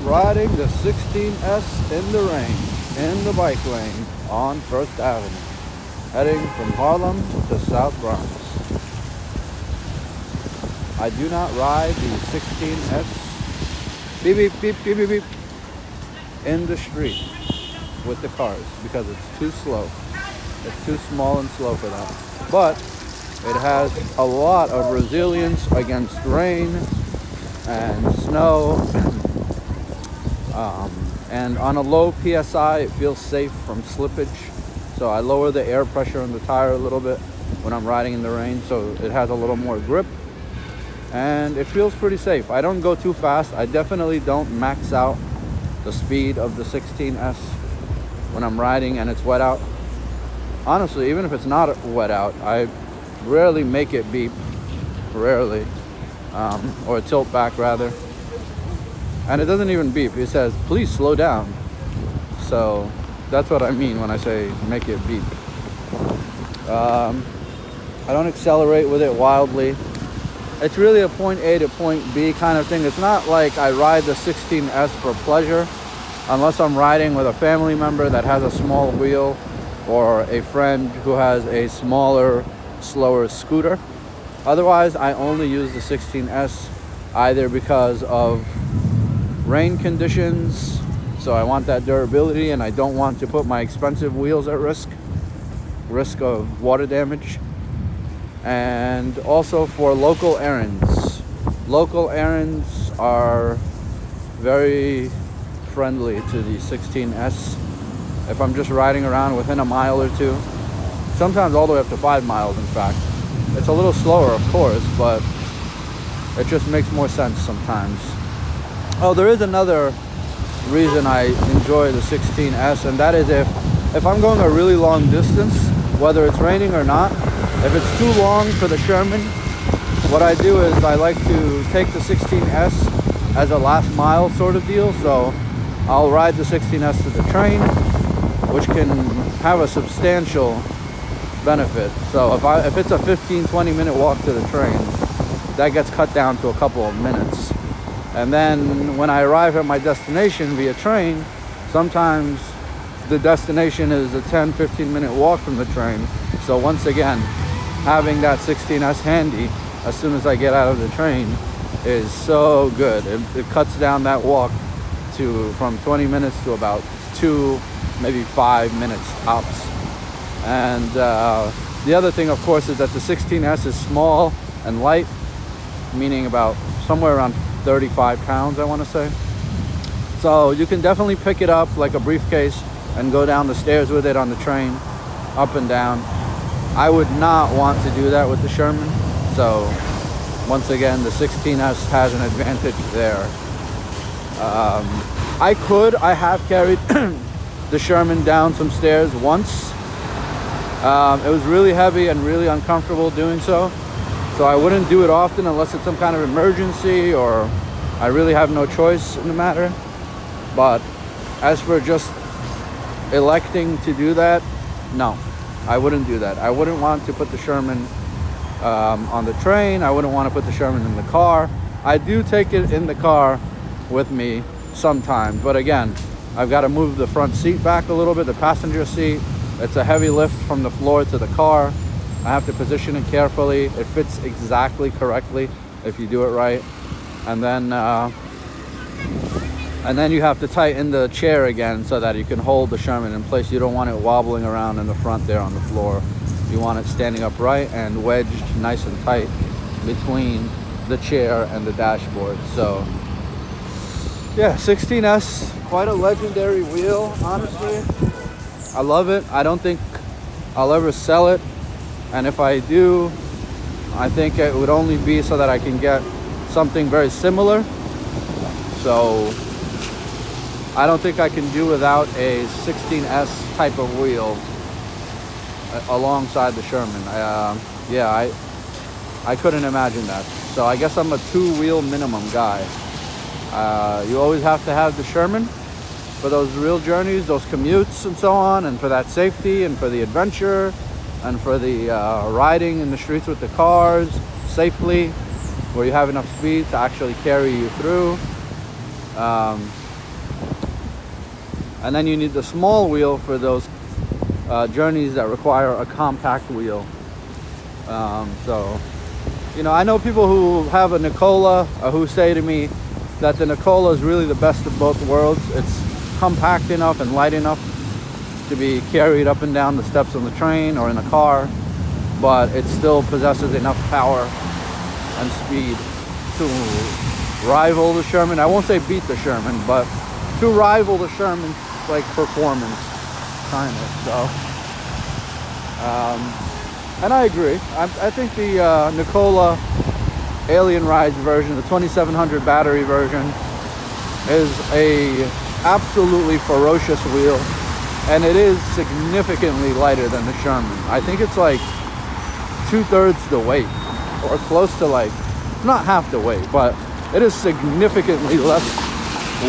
riding the 16S in the rain, in the bike lane on First Avenue, heading from Harlem to South Bronx. I do not ride the 16S beep beep beep beep beep beep in the street with the cars because it's too slow. It's too small and slow for that. But it has a lot of resilience against rain and snow. And on a low PSI, it feels safe from slippage. So I lower the air pressure on the tire a little bit when I'm riding in the rain, so it has a little more grip. And it feels pretty safe. I don't go too fast. I definitely don't max out the speed of the 16S when I'm riding and it's wet out. Honestly, even if it's not wet out, I rarely make it beep. Rarely. Or tilt back rather. And it doesn't even beep. It says, please slow down. So that's what I mean when I say make it beep. I don't accelerate with it wildly. It's really a point A to point B kind of thing. It's not like I ride the 16S for pleasure, unless I'm riding with a family member that has a small wheel or a friend who has a smaller, slower scooter. Otherwise, I only use the 16S either because of rain conditions, so I want that durability and I don't want to put my expensive wheels at risk of water damage, and also for local errands. Local errands are very friendly to the 16S. If I'm just riding around within a mile or two, sometimes all the way up to 5 miles in fact. It's a little slower, of course, but it just makes more sense sometimes. Oh, there is another reason I enjoy the 16S, and that is if I'm going a really long distance, whether it's raining or not, if it's too long for the Sherman, what I do is I like to take the 16S as a last mile sort of deal. So I'll ride the 16S to the train, which can have a substantial benefit. So if it's a 15-20 minute walk to the train, that gets cut down to a couple of minutes. And then when I arrive at my destination via train, sometimes the destination is a 10-15 minute walk from the train. So once again, having that 16S handy as soon as I get out of the train is so good. It cuts down that walk from 20 minutes to about 2, maybe 5 minutes tops. And the other thing, of course, is that the 16S is small and light, meaning about somewhere around 35 pounds, I want to say. So you can definitely pick it up like a briefcase and go down the stairs with it on the train, up and down. I would not want to do that with the Sherman. So once again, the 16S has an advantage there. I have carried the Sherman down some stairs once. It was really heavy and really uncomfortable doing so. So I wouldn't do it often unless it's some kind of emergency or I really have no choice in the matter. But as for just electing to do that, no, I wouldn't do that. I wouldn't want to put the Sherman on the train. I wouldn't want to put the Sherman in the car. I do take it in the car with me sometimes, but again, I've got to move the front seat back a little bit, the passenger seat. It's a heavy lift from the floor to the car. I have to position it carefully. It fits exactly correctly if you do it right. And then you have to tighten the chair again so that you can hold the Sherman in place. You don't want it wobbling around in the front there on the floor. You want it standing upright and wedged nice and tight between the chair and the dashboard. So yeah, 16S, quite a legendary wheel, honestly. I love it. I don't think I'll ever sell it. And if I do, I think it would only be so that I can get something very similar. So I don't think I can do without a 16S type of wheel alongside the Sherman. I couldn't imagine that. So I guess I'm a 2-wheel minimum guy. You always have to have the Sherman for those real journeys, those commutes and so on, and for that safety and for the adventure and for the riding in the streets with the cars safely, where you have enough speed to actually carry you through. And then you need the small wheel for those journeys that require a compact wheel. So, you know, I know people who have a Nikola who say to me that the Nikola is really the best of both worlds. It's compact enough and light enough to be carried up and down the steps on the train or in a car, but it still possesses enough power and speed to rival the Sherman. I won't say beat the Sherman, but to rival the Sherman's like performance, kind of. So, and I agree. I think the Nikola Alien Rides version, the 2700 battery version, is a absolutely ferocious wheel, and it is significantly lighter than the Sherman. I think it's like 2/3 the weight, or close to, like, not half the weight, but it is significantly less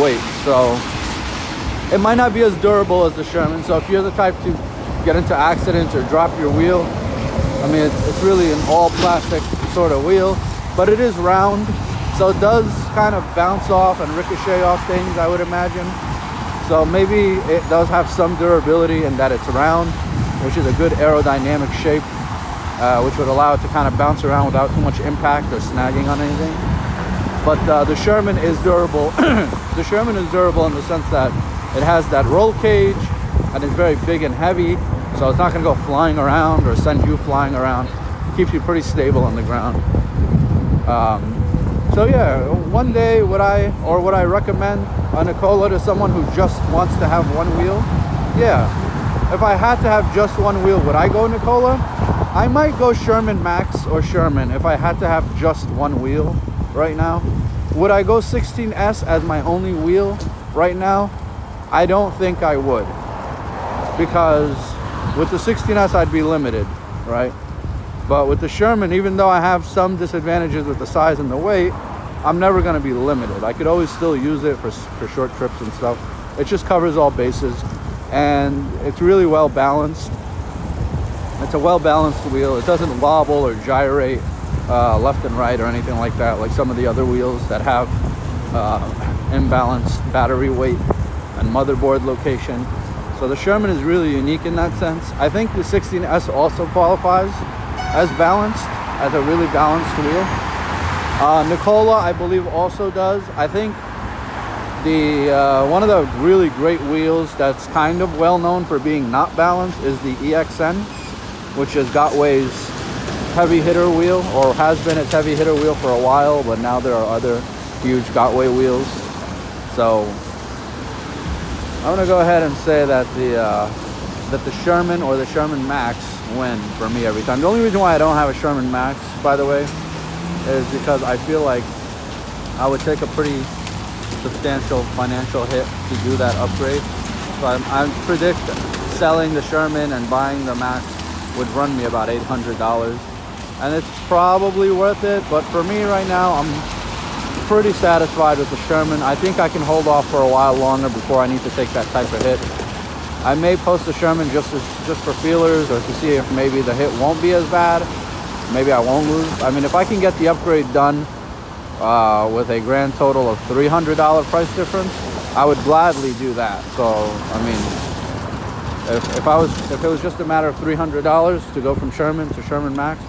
weight. So it might not be as durable as the Sherman. So if you're the type to get into accidents or drop your wheel, I mean, it's really an all plastic sort of wheel, but it is round, so it does kind of bounce off and ricochet off things, I would imagine. So maybe it does have some durability in that it's round, which is a good aerodynamic shape, which would allow it to kind of bounce around without too much impact or snagging on anything. But the Sherman is durable. The Sherman is durable in the sense that it has that roll cage and it's very big and heavy, so it's not going to go flying around or send you flying around. It keeps you pretty stable on the ground. So yeah, one day would I recommend a Nikola to someone who just wants to have one wheel? Yeah. If I had to have just one wheel, would I go Nikola? I might go Sherman Max or Sherman if I had to have just one wheel right now. Would I go 16S as my only wheel right now? I don't think I would, because with the 16S I'd be limited, right? But with the Sherman, even though I have some disadvantages with the size and the weight, I'm never going to be limited. I could always still use it for short trips and stuff. It just covers all bases, and it's really well balanced. It's a well balanced wheel. It doesn't wobble or gyrate left and right or anything like that, like some of the other wheels that have imbalanced battery weight and motherboard location. So the Sherman is really unique in that sense. I think the 16S also qualifies as balanced, as a really balanced wheel. Nikola, I believe, also does. I think the one of the really great wheels that's kind of well known for being not balanced is the EXN, which is Gotway's heavy hitter wheel, or has been its heavy hitter wheel for a while, but now there are other huge Gotway wheels. So I'm gonna go ahead and say that the Sherman or the Sherman Max win for me every time. The only reason why I don't have a Sherman Max, by the way, is because I feel like I would take a pretty substantial financial hit to do that upgrade. So I predict selling the Sherman and buying the Max would run me about $800, and it's probably worth it. But for me right now, I'm pretty satisfied with the Sherman. I think I can hold off for a while longer before I need to take that type of hit. I may post the Sherman just for feelers, or to see if maybe the hit won't be as bad. Maybe I won't lose. I mean, if I can get the upgrade done with a grand total of $300 price difference, I would gladly do that. So I mean, if it was just a matter of $300 to go from Sherman to Sherman Max,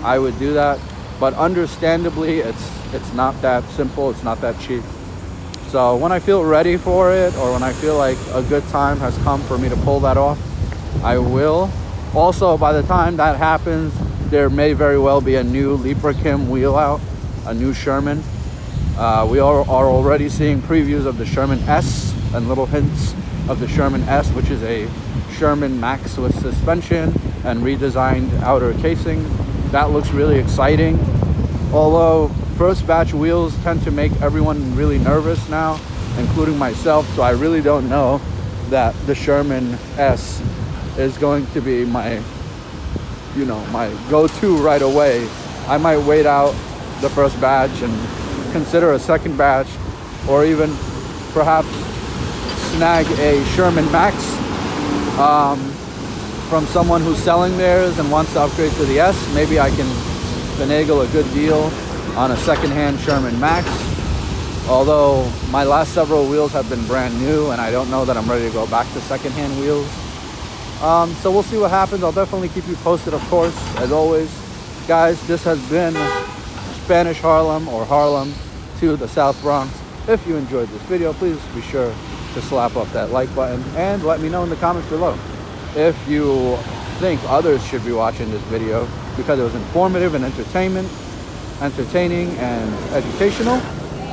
I would do that. But understandably, it's not that simple. It's not that cheap. So when I feel ready for it, or when I feel like a good time has come for me to pull that off, I will. Also, by the time that happens, there may very well be a new Librakim wheel out, a new Sherman. We are already seeing previews of the Sherman S and little hints of the Sherman S, which is a Sherman Max with suspension and redesigned outer casing. That looks really exciting. Although first batch wheels tend to make everyone really nervous now, including myself, so I really don't know that the Sherman S is going to be my go-to right away. I might wait out the first batch and consider a second batch, or even perhaps snag a Sherman Max from someone who's selling theirs and wants to upgrade to the S. Maybe I can finagle a good deal on a second-hand Sherman Max. Although my last several wheels have been brand new and I don't know that I'm ready to go back to secondhand wheels. So we'll see what happens. I'll definitely keep you posted, of course, as always. Guys, this has been Spanish Harlem, or Harlem to the South Bronx. If you enjoyed this video, please be sure to slap up that like button and let me know in the comments below if you think others should be watching this video because it was informative and entertaining and educational.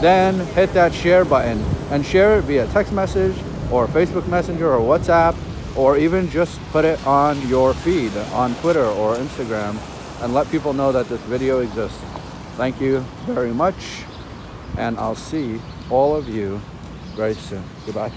Then hit that share button and share it via text message or Facebook Messenger or WhatsApp, or even just put it on your feed on Twitter or Instagram and let people know that this video exists. Thank you very much, and I'll see all of you very soon. Goodbye.